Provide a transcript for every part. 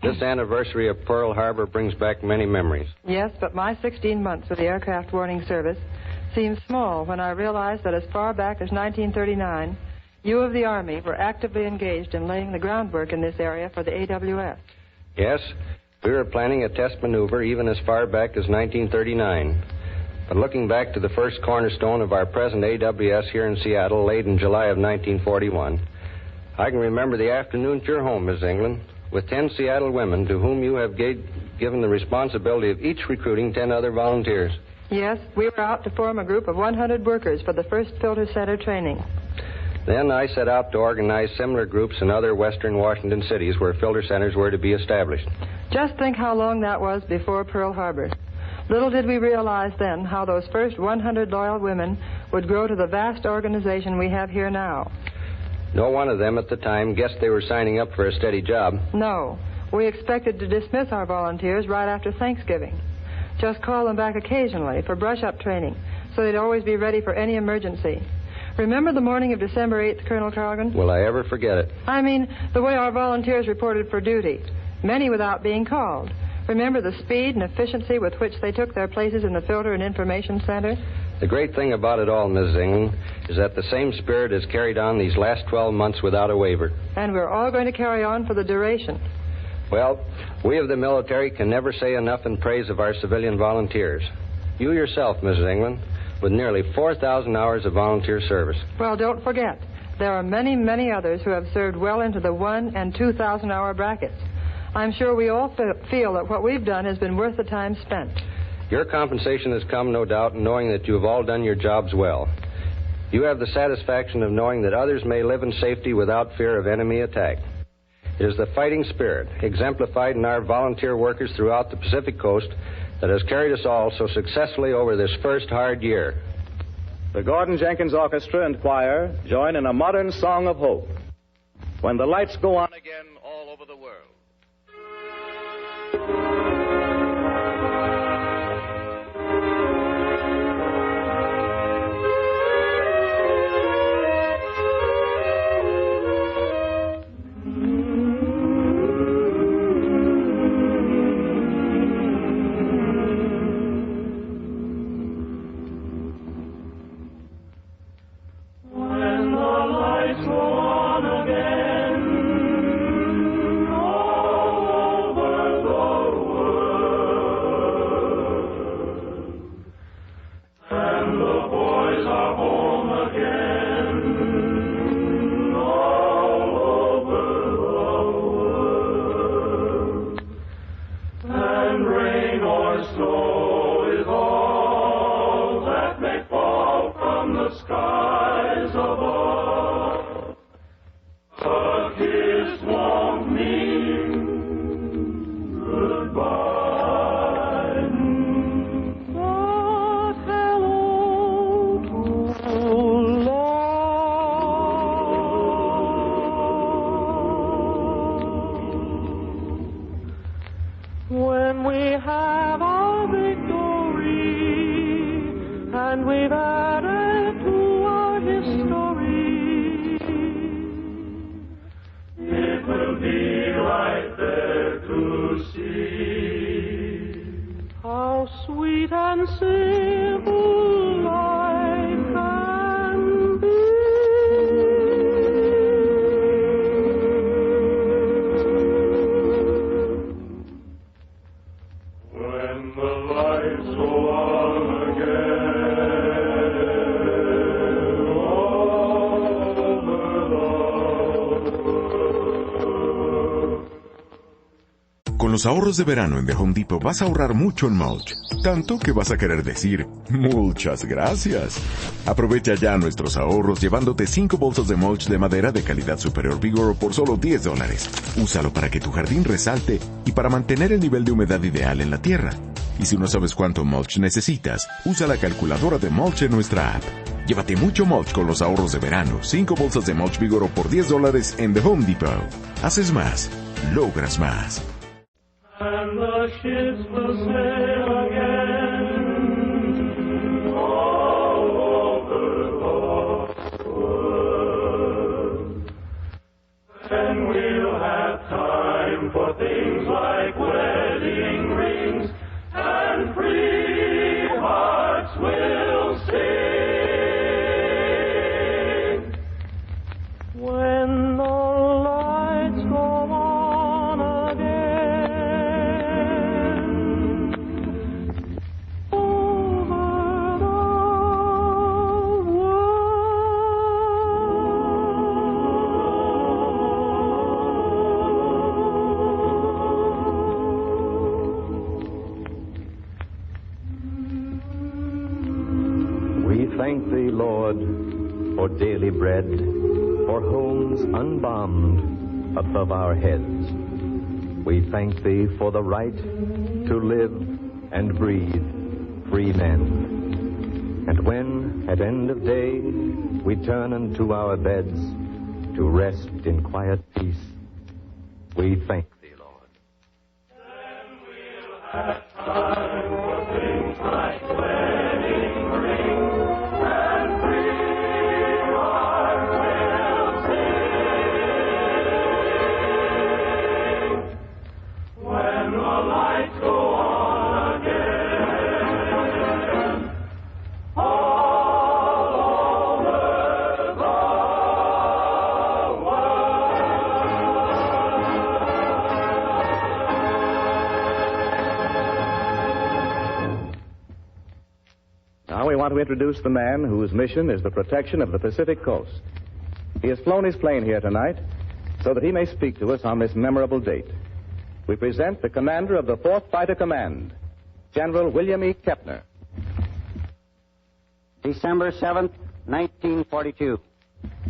This anniversary of Pearl Harbor brings back many memories. Yes, but my 16 months with the Aircraft Warning Service seems small when I realize that as far back as 1939, you of the Army were actively engaged in laying the groundwork in this area for the AWS. Yes, we were planning a test maneuver even as far back as 1939. But looking back to the first cornerstone of our present AWS here in Seattle, laid in July of 1941, I can remember the afternoon at your home, Miss England, with 10 Seattle women to whom you have given the responsibility of each recruiting 10 other volunteers. Yes, we were out to form a group of 100 workers for the first filter center training. Then I set out to organize similar groups in other western Washington cities where filter centers were to be established. Just think how long that was before Pearl Harbor. Little did we realize then how those first 100 loyal women would grow to the vast organization we have here now. No one of them at the time guessed they were signing up for a steady job. No. We expected to dismiss our volunteers right after Thanksgiving. Just call them back occasionally for brush-up training so they'd always be ready for any emergency. Remember the morning of December 8th, Colonel Cargan? Will I ever forget it? I mean, the way our volunteers reported for duty, many without being called. Remember the speed and efficiency with which they took their places in the Filter and Information Center? The great thing about it all, Mrs. England, is that the same spirit has carried on these last 12 months without a waver. And we're all going to carry on for the duration. Well, we of the military can never say enough in praise of our civilian volunteers. You yourself, Mrs. England, with nearly 4,000 hours of volunteer service. Well, don't forget, there are many, many others who have served well into the 1,000 and 2,000-hour brackets. I'm sure we all feel that what we've done has been worth the time spent. Your compensation has come, no doubt, in knowing that you have all done your jobs well. You have the satisfaction of knowing that others may live in safety without fear of enemy attack. It is the fighting spirit, exemplified in our volunteer workers throughout the Pacific Coast, that has carried us all so successfully over this first hard year. The Gordon Jenkins Orchestra and Choir join in a modern song of hope. When the lights go on again all over the world. Con los ahorros de verano en The Home Depot vas a ahorrar mucho en mulch, tanto que vas a querer decir, muchas gracias. Aprovecha ya nuestros ahorros llevándote 5 bolsas de mulch de madera de calidad superior Vigor por solo $10. Úsalo para que tu jardín resalte y para mantener el nivel de humedad ideal en la tierra. Y si no sabes cuánto mulch necesitas, usa la calculadora de mulch en nuestra app. Llévate mucho mulch con los ahorros de verano. 5 bolsas de mulch Vigor por $10 en The Home Depot. Haces más, logras más. And the ships will sail again all over the world. And we'll have time for things like wedding rings, and free hearts will sing. When the lights go on again, over the We thank thee, Lord, for daily bread, for homes unbombed above our heads. We thank thee for the right to live and breathe free men. And when, at end of day, we turn unto our beds to rest in quiet peace, we thank thee, Lord. Then we'll have time for things like wedding rings, and free hearts will sing. When the lights go on again, all over the Now we want to introduce the man whose mission is the protection of the Pacific Coast. He has flown his plane here tonight so that he may speak to us on this memorable date. We present the commander of the 4th Fighter Command, General William E. Kepner. December 7th, 1942.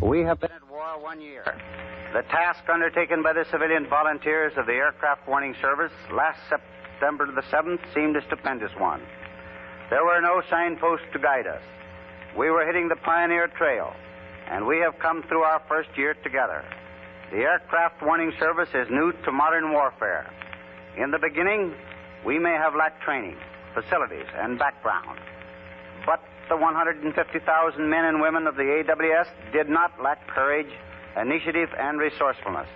We have been at war 1 year. The task undertaken by the civilian volunteers of the Aircraft Warning Service last September the 7th seemed a stupendous one. There were no signposts to guide us. We were hitting the pioneer trail, and we have come through our first year together. The Aircraft Warning Service is new to modern warfare. In the beginning, we may have lacked training, facilities, and background. But the 150,000 men and women of the AWS did not lack courage, initiative, and resourcefulness.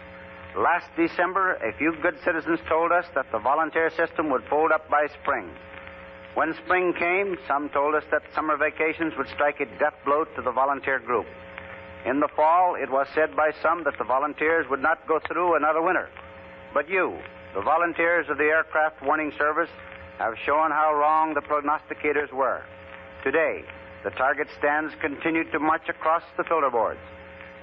Last December, a few good citizens told us that the volunteer system would fold up by spring. When spring came, some told us that summer vacations would strike a death blow to the volunteer group. In the fall, it was said by some that the volunteers would not go through another winter. But you, the volunteers of the Aircraft Warning Service, have shown how wrong the prognosticators were. Today, the target stands continue to march across the filter boards.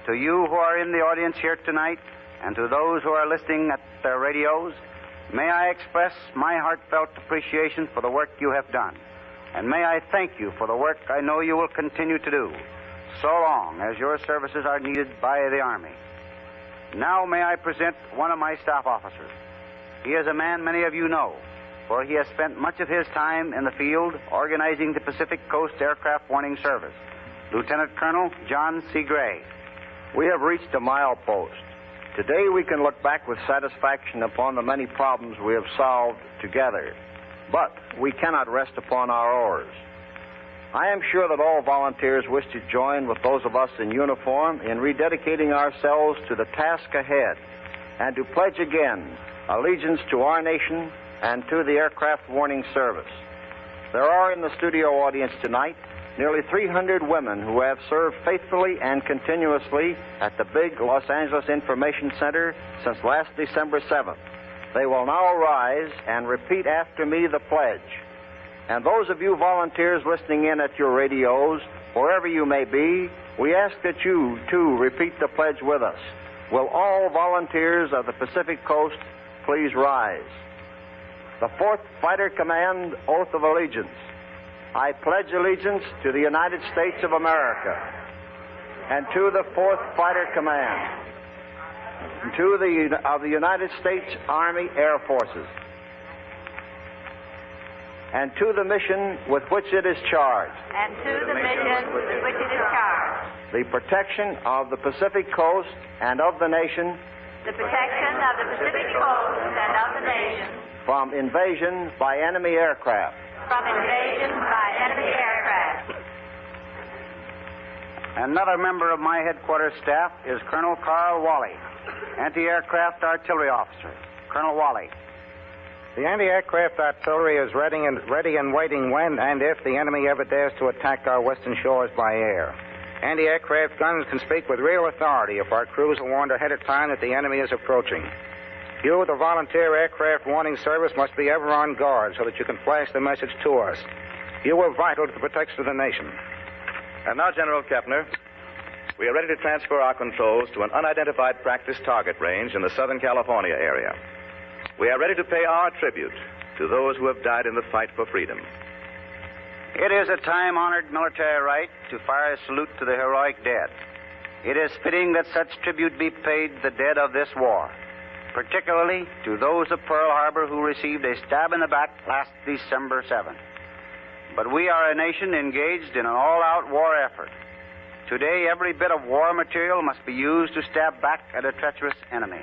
To you who are in the audience here tonight, and to those who are listening at their radios, may I express my heartfelt appreciation for the work you have done. And may I thank you for the work I know you will continue to do, so long as your services are needed by the Army. Now may I present one of my staff officers. He is a man many of you know, for he has spent much of his time in the field organizing the Pacific Coast Aircraft Warning Service, Lieutenant Colonel John C. Gray. We have reached a milepost. Today we can look back with satisfaction upon the many problems we have solved together. But we cannot rest upon our oars. I am sure that all volunteers wish to join with those of us in uniform in rededicating ourselves to the task ahead and to pledge again allegiance to our nation and to the Aircraft Warning Service. There are in the studio audience tonight nearly 300 women who have served faithfully and continuously at the big Los Angeles Information Center since last December 7th. They will now rise and repeat after me the pledge. And those of you volunteers listening in at your radios, wherever you may be, we ask that you, too, repeat the pledge with us. Will all volunteers of the Pacific Coast please rise? The 4th Fighter Command Oath of Allegiance. I pledge allegiance to the United States of America and to the 4th Fighter Command and to the United States Army Air Forces and to the mission with which it is charged. And to the mission with which it is charged. The protection of the Pacific Coast and of the nation. The protection of the Pacific Coast and of the nation. From invasion by enemy aircraft. From invasion by enemy aircraft. Another member of my headquarters staff is Colonel Carl Wally, anti-aircraft artillery officer. Colonel Wally. The anti-aircraft artillery is ready and waiting when and if the enemy ever dares to attack our western shores by air. Anti-aircraft guns can speak with real authority if our crews are warned ahead of time that the enemy is approaching. You, the Volunteer Aircraft Warning Service, must be ever on guard so that you can flash the message to us. You are vital to the protection of the nation. And now, General Kepner, we are ready to transfer our controls to an unidentified practice target range in the Southern California area. We are ready to pay our tribute to those who have died in the fight for freedom. It is a time-honored military right to fire a salute to the heroic dead. It is fitting that such tribute be paid the dead of this war, particularly to those of Pearl Harbor who received a stab in the back last December 7th. But we are a nation engaged in an all-out war effort. Today, every bit of war material must be used to stab back at a treacherous enemy.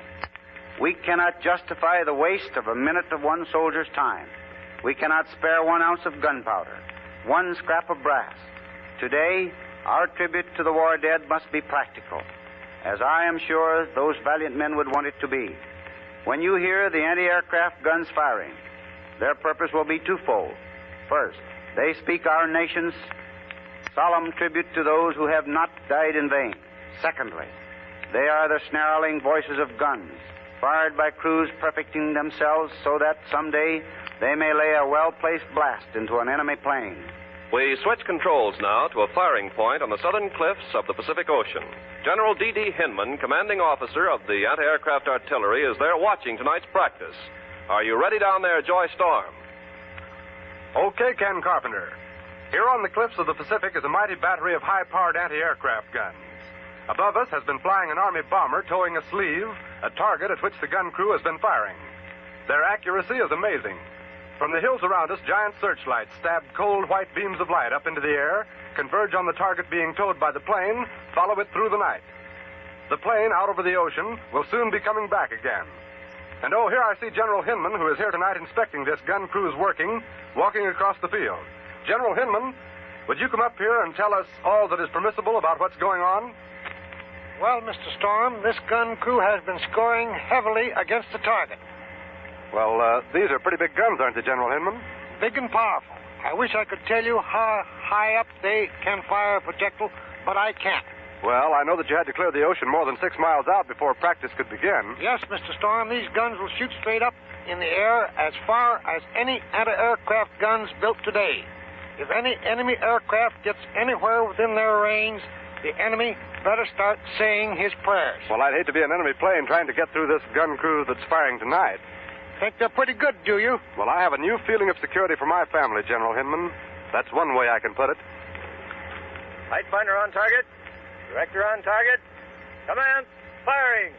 We cannot justify the waste of a minute of one soldier's time. We cannot spare 1 ounce of gunpowder, 1 scrap of brass. Today, our tribute to the war dead must be practical, as I am sure those valiant men would want it to be. When you hear the anti-aircraft guns firing, their purpose will be twofold. First, they speak our nation's solemn tribute to those who have not died in vain. Secondly, they are the snarling voices of guns, fired by crews perfecting themselves so that someday they may lay a well-placed blast into an enemy plane. We switch controls now to a firing point on the southern cliffs of the Pacific Ocean. General D.D. Hinman, commanding officer of the anti-aircraft artillery, is there watching tonight's practice. Are you ready down there, Joy Storm? Okay, Ken Carpenter. Here on the cliffs of the Pacific is a mighty battery of high-powered anti-aircraft guns. Above us has been flying an Army bomber towing a sleeve, a target at which the gun crew has been firing. Their accuracy is amazing. From the hills around us, giant searchlights stab cold white beams of light up into the air, converge on the target being towed by the plane, follow it through the night. The plane, out over the ocean, will soon be coming back again. And oh, here I see General Hinman, who is here tonight inspecting this gun crew's working, walking across the field. General Hinman, would you come up here and tell us all that is permissible about what's going on? Well, Mr. Storm, this gun crew has been scoring heavily against the target. Well, these are pretty big guns, aren't they, General Hinman? Big and powerful. I wish I could tell you how high up they can fire a projectile, but I can't. Well, I know that you had to clear the ocean more than 6 miles out before practice could begin. Yes, Mr. Storm, these guns will shoot straight up in the air as far as any anti-aircraft guns built today. If any enemy aircraft gets anywhere within their range, the enemy better start saying his prayers. Well, I'd hate to be an enemy plane trying to get through this gun crew that's firing tonight. Think they're pretty good, do you? Well, I have a new feeling of security for my family, General Hinman. That's one way I can put it. Light finder on target. Director on target. Command, firing.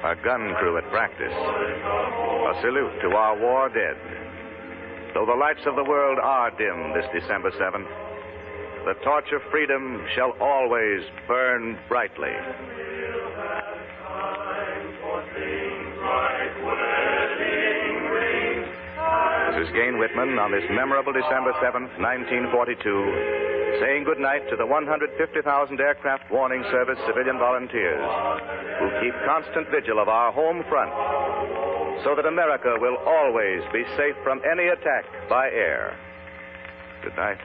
A gun crew at practice. A salute to our war dead. Though the lights of the world are dim this December 7th, the torch of freedom shall always burn brightly. This is Gain Whitman on this memorable December 7th, 1942, saying goodnight to the 150,000 Aircraft Warning Service civilian volunteers who keep constant vigil of our home front so that America will always be safe from any attack by air. Good night.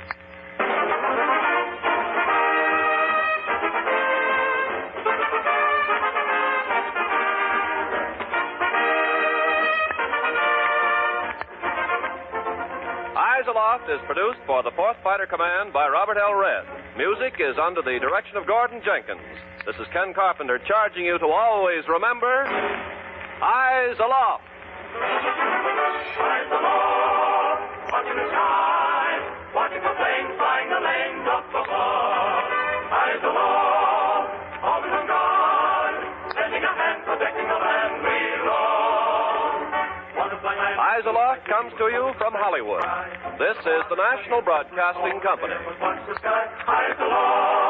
Eyes Aloft is produced for the 4th Fighter Command by Robert L. Redd. Music is under the direction of Gordon Jenkins. This is Ken Carpenter charging you to always remember, Eyes Aloft. Eyes aloft, watching the sky, watching the plane flying the lanes up above. Eyes aloft, always on guard, lending a hand, protecting the land we love. Eyes Aloft comes to you from Hollywood. This is the National Broadcasting Company. Eyes aloft.